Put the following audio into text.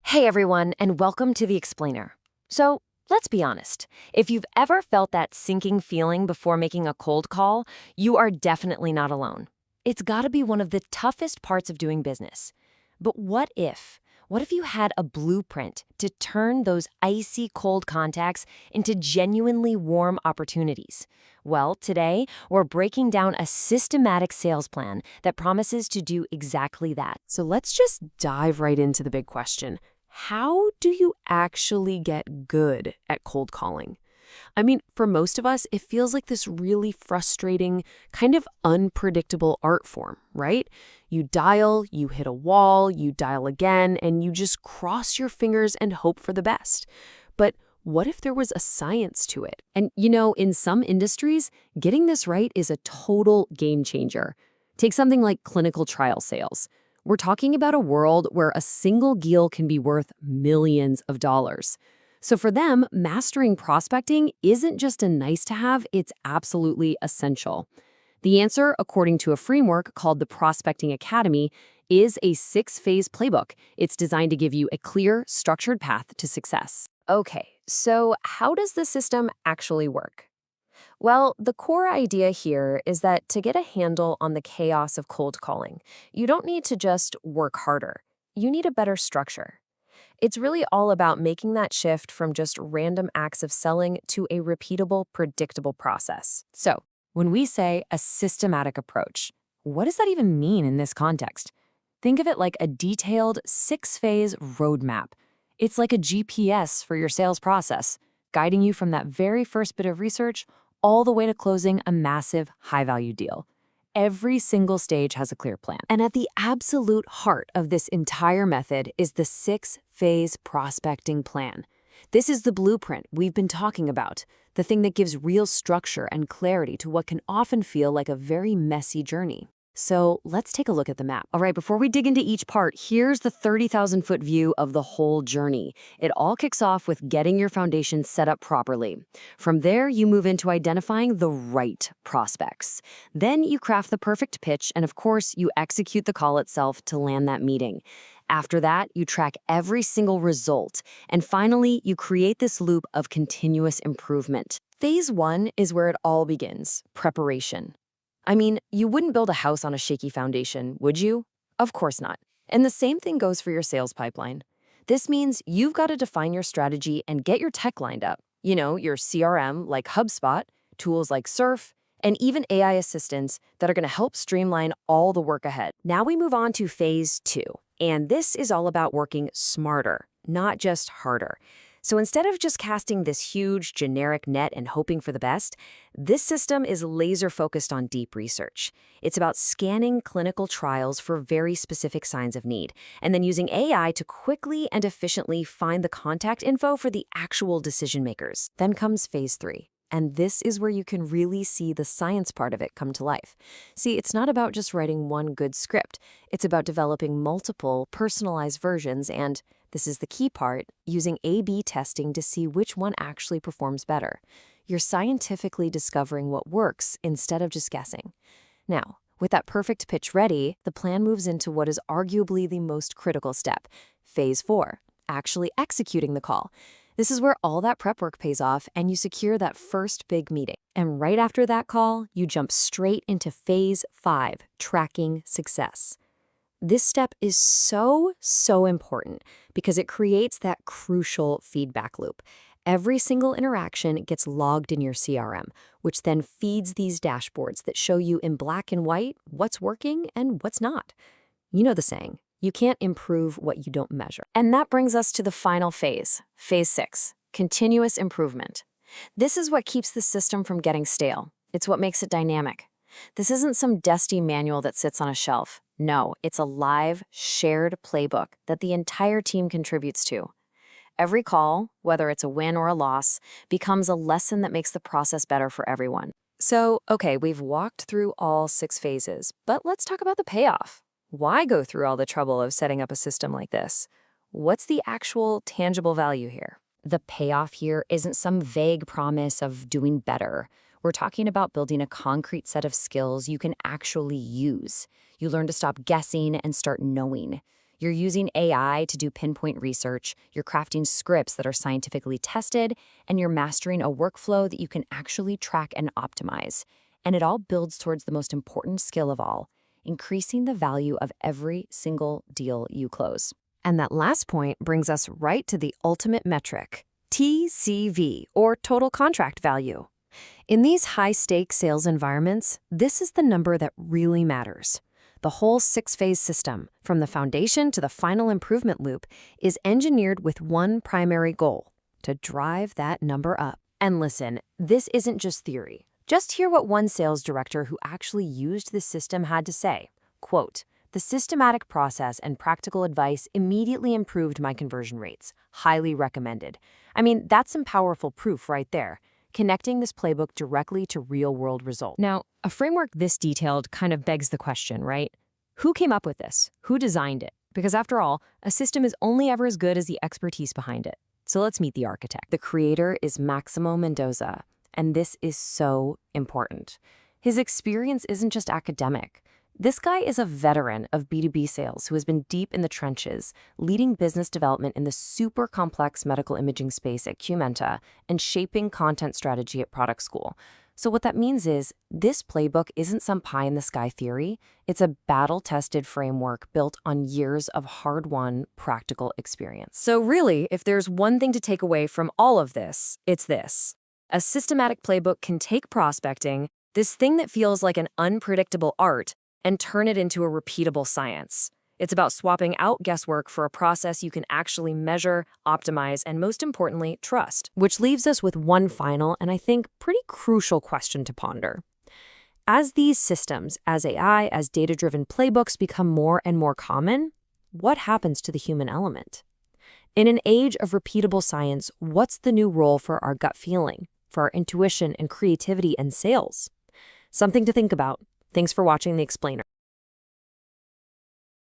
Hey everyone, and welcome to The Explainer. So, let's be honest. If you've ever felt that sinking feeling before making a cold call, you are definitely not alone. It's gotta be one of the toughest parts of doing business. But what if? What if you had a blueprint to turn those icy cold contacts into genuinely warm opportunities? Well, today, we're breaking down a systematic sales plan that promises to do exactly that. So let's just dive right into the big question. How do you actually get good at cold calling? I mean, for most of us, it feels like this really frustrating, kind of unpredictable art form, right? You dial, you hit a wall, you dial again, and you just cross your fingers and hope for the best. But what if there was a science to it? And in some industries, getting this right is a total game changer. Take something like clinical trial sales. We're talking about a world where a single deal can be worth millions of dollars. So for them, mastering prospecting isn't just a nice to have, it's absolutely essential. The answer, according to a framework called the Prospecting Academy, is a 6-phase playbook. It's designed to give you a clear, structured path to success. Okay, so how does the system actually work? Well, the core idea here is that to get a handle on the chaos of cold calling, you don't need to just work harder. You need a better structure. It's really all about making that shift from just random acts of selling to a repeatable, predictable process. So, when we say a systematic approach, what does that even mean in this context? Think of it like a detailed 6-phase roadmap. It's like a GPS for your sales process, guiding you from that very first bit of research all the way to closing a massive, high-value deal. Every single stage has a clear plan. And at the absolute heart of this entire method is the 6-phase prospecting plan. This is the blueprint we've been talking about, the thing that gives real structure and clarity to what can often feel like a very messy journey. So let's take a look at the map. All right, before we dig into each part, here's the 30,000-foot view of the whole journey. It all kicks off with getting your foundation set up properly. From there, you move into identifying the right prospects. Then you craft the perfect pitch, and of course, you execute the call itself to land that meeting. After that, you track every single result. And finally, you create this loop of continuous improvement. Phase 1 is where it all begins, preparation. I mean, you wouldn't build a house on a shaky foundation, would you? Of course not. And the same thing goes for your sales pipeline. This means you've got to define your strategy and get your tech lined up. Your CRM like HubSpot, tools like Surf, and even AI assistants that are going to help streamline all the work ahead. Now we move on to phase 2, and this is all about working smarter, not just harder. So instead of just casting this huge generic net and hoping for the best, this system is laser focused on deep research. It's about scanning clinical trials for very specific signs of need, and then using AI to quickly and efficiently find the contact info for the actual decision makers. Then comes phase 3. And this is where you can really see the science part of it come to life. See, it's not about just writing one good script. It's about developing multiple, personalized versions and, this is the key part, using A/B testing to see which one actually performs better. You're scientifically discovering what works instead of just guessing. Now, with that perfect pitch ready, the plan moves into what is arguably the most critical step, phase 4, actually executing the call. This is where all that prep work pays off and you secure that first big meeting. And right after that call, you jump straight into phase 5, tracking success. This step is so important because it creates that crucial feedback loop. Every single interaction gets logged in your CRM, which then feeds these dashboards that show you in black and white what's working and what's not. You know the saying, you can't improve what you don't measure. And that brings us to the final phase, phase 6, continuous improvement. This is what keeps the system from getting stale. It's what makes it dynamic. This isn't some dusty manual that sits on a shelf. No, it's a live, shared playbook that the entire team contributes to. Every call, whether it's a win or a loss, becomes a lesson that makes the process better for everyone. So, okay, we've walked through all 6 phases, but let's talk about the payoff. Why go through all the trouble of setting up a system like this? What's the actual tangible value here? The payoff here isn't some vague promise of doing better. We're talking about building a concrete set of skills you can actually use. You learn to stop guessing and start knowing. You're using AI to do pinpoint research, you're crafting scripts that are scientifically tested, and you're mastering a workflow that you can actually track and optimize. And it all builds towards the most important skill of all, increasing the value of every single deal you close. And that last point brings us right to the ultimate metric, TCV, or total contract value. In these high-stakes sales environments, this is the number that really matters. The whole six-phase system, from the foundation to the final improvement loop, is engineered with one primary goal: to drive that number up. And listen, this isn't just theory. Just hear what one sales director who actually used this system had to say. Quote, "The systematic process and practical advice immediately improved my conversion rates. Highly recommended." I mean, that's some powerful proof right there, connecting this playbook directly to real-world results. Now, a framework this detailed kind of begs the question, right? Who came up with this? Who designed it? Because after all, a system is only ever as good as the expertise behind it. So let's meet the architect. The creator is Maximo Mendoza, and this is so important. His experience isn't just academic. This guy is a veteran of B2B sales who has been deep in the trenches, leading business development in the super complex medical imaging space at Qmenta and shaping content strategy at Product School. So what that means is this playbook isn't some pie-in-the-sky theory. It's a battle-tested framework built on years of hard-won practical experience. So really, if there's one thing to take away from all of this, it's this. A systematic playbook can take prospecting, this thing that feels like an unpredictable art, and turn it into a repeatable science. It's about swapping out guesswork for a process you can actually measure, optimize, and most importantly, trust. Which leaves us with one final and I think pretty crucial question to ponder. As these systems, as AI, as data-driven playbooks become more and more common, what happens to the human element? In an age of repeatable science, what's the new role for our gut feeling, for our intuition and creativity and sales? Something to think about. Thanks for watching The Explainer.